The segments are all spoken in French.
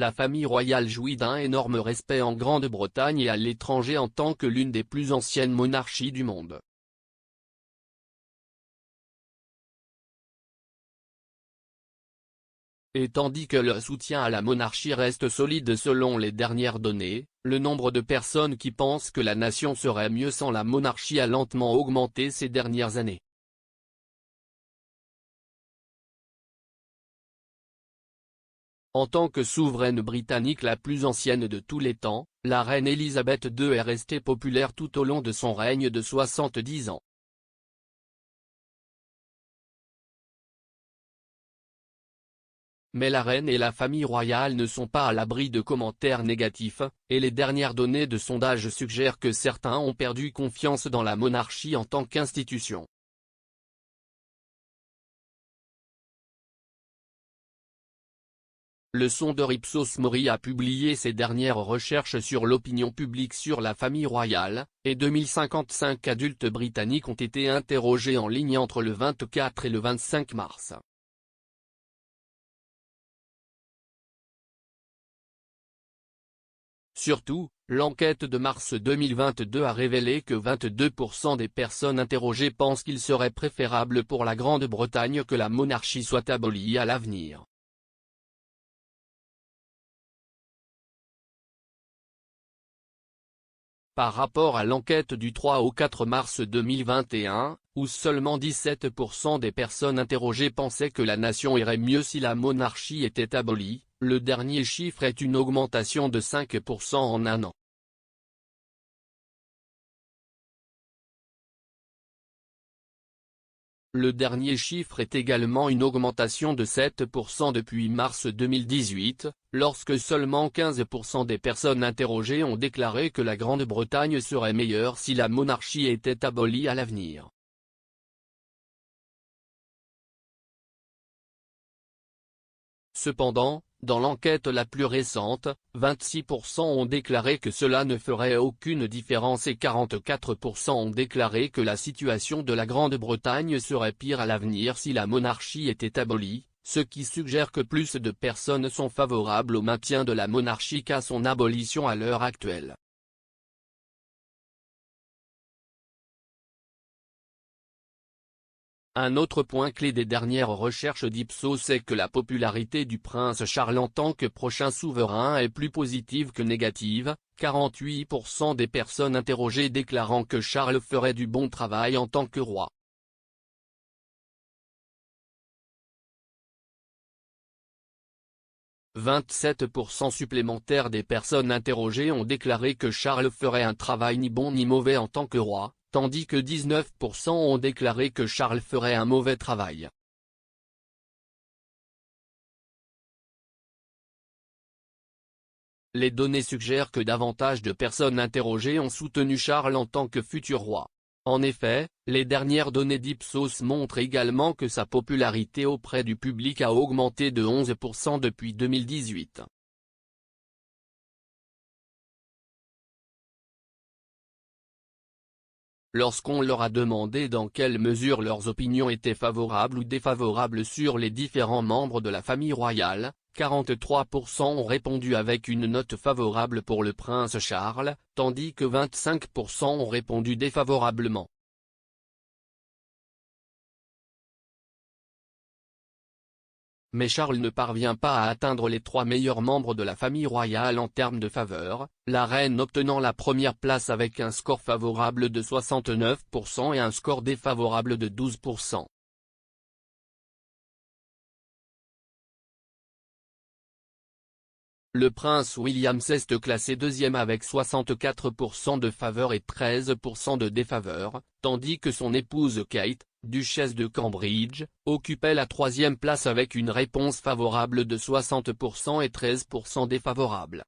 la famille royale jouit d'un énorme respect en Grande-Bretagne et à l'étranger en tant que l'une des plus anciennes monarchies du monde. Et tandis que le soutien à la monarchie reste solide selon les dernières données, le nombre de personnes qui pensent que la nation serait mieux sans la monarchie a lentement augmenté ces dernières années. En tant que souveraine britannique la plus ancienne de tous les temps, la reine Elisabeth II est restée populaire tout au long de son règne de 70 ans. Mais la reine et la famille royale ne sont pas à l'abri de commentaires négatifs, et les dernières données de sondage suggèrent que certains ont perdu confiance dans la monarchie en tant qu'institution. Le sondeur Ipsos Mori a publié ses dernières recherches sur l'opinion publique sur la famille royale, et 2055 adultes britanniques ont été interrogés en ligne entre le 24 et le 25 mars. Surtout, l'enquête de mars 2022 a révélé que 22% des personnes interrogées pensent qu'il serait préférable pour la Grande-Bretagne que la monarchie soit abolie à l'avenir. Par rapport à l'enquête du 3 au 4 mars 2021, où seulement 17% des personnes interrogées pensaient que la nation irait mieux si la monarchie était abolie, le dernier chiffre est une augmentation de 5% en un an. Le dernier chiffre est également une augmentation de 7% depuis mars 2018, lorsque seulement 15% des personnes interrogées ont déclaré que la Grande-Bretagne serait meilleure si la monarchie était abolie à l'avenir. Cependant, dans l'enquête la plus récente, 26% ont déclaré que cela ne ferait aucune différence et 44% ont déclaré que la situation de la Grande-Bretagne serait pire à l'avenir si la monarchie était abolie, ce qui suggère que plus de personnes sont favorables au maintien de la monarchie qu'à son abolition à l'heure actuelle. Un autre point clé des dernières recherches d'Ipsos est que la popularité du prince Charles en tant que prochain souverain est plus positive que négative, 48% des personnes interrogées déclarant que Charles ferait du bon travail en tant que roi. « 27% supplémentaires des personnes interrogées ont déclaré que Charles ferait un travail ni bon ni mauvais en tant que roi, tandis que 19% ont déclaré que Charles ferait un mauvais travail. Les données suggèrent que davantage de personnes interrogées ont soutenu Charles en tant que futur roi. En effet, les dernières données d'Ipsos montrent également que sa popularité auprès du public a augmenté de 11% depuis 2018. Lorsqu'on leur a demandé dans quelle mesure leurs opinions étaient favorables ou défavorables sur les différents membres de la famille royale, 43% ont répondu avec une note favorable pour le prince Charles, tandis que 25% ont répondu défavorablement. Mais Charles ne parvient pas à atteindre les 3 meilleurs membres de la famille royale en termes de faveur, la reine obtenant la première place avec un score favorable de 69% et un score défavorable de 12%. Le prince William est classé deuxième avec 64% de faveur et 13% de défaveur, tandis que son épouse Kate, duchesse de Cambridge, occupait la troisième place avec une réponse favorable de 60% et 13% défavorable.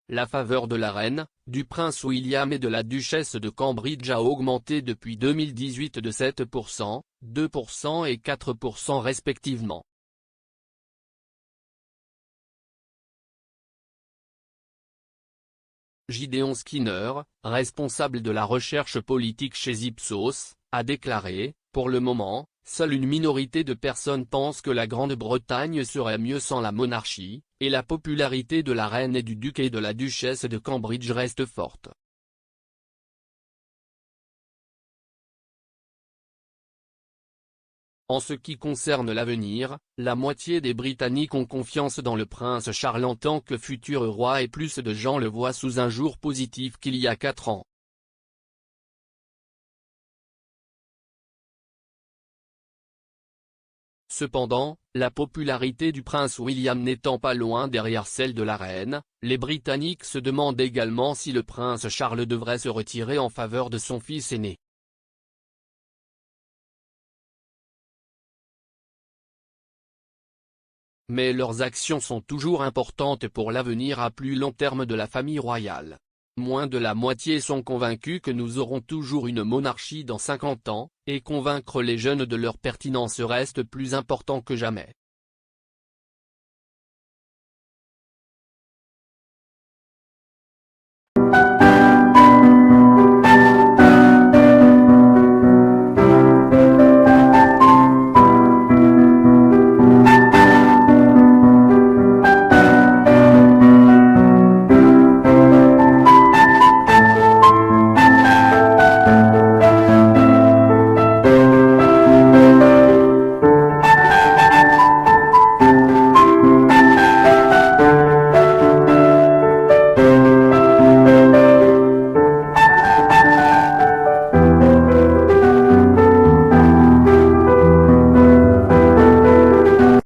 La faveur de la reine, du prince William et de la duchesse de Cambridge a augmenté depuis 2018 de 7%, 2% et 4% respectivement. Gideon Skinner, responsable de la recherche politique chez Ipsos, a déclaré « Pour le moment, Seule une minorité de personnes pense que la Grande-Bretagne serait mieux sans la monarchie, et la popularité de la reine et du duc et de la duchesse de Cambridge reste forte. En ce qui concerne l'avenir, la moitié des Britanniques ont confiance dans le prince Charles en tant que futur roi et plus de gens le voient sous un jour positif qu'il y a 4 ans. Cependant, la popularité du prince William n'étant pas loin derrière celle de la reine, les Britanniques se demandent également si le prince Charles devrait se retirer en faveur de son fils aîné. Mais leurs actions sont toujours importantes pour l'avenir à plus long terme de la famille royale. Moins de la moitié sont convaincus que nous aurons toujours une monarchie dans 50 ans, et convaincre les jeunes de leur pertinence reste plus important que jamais.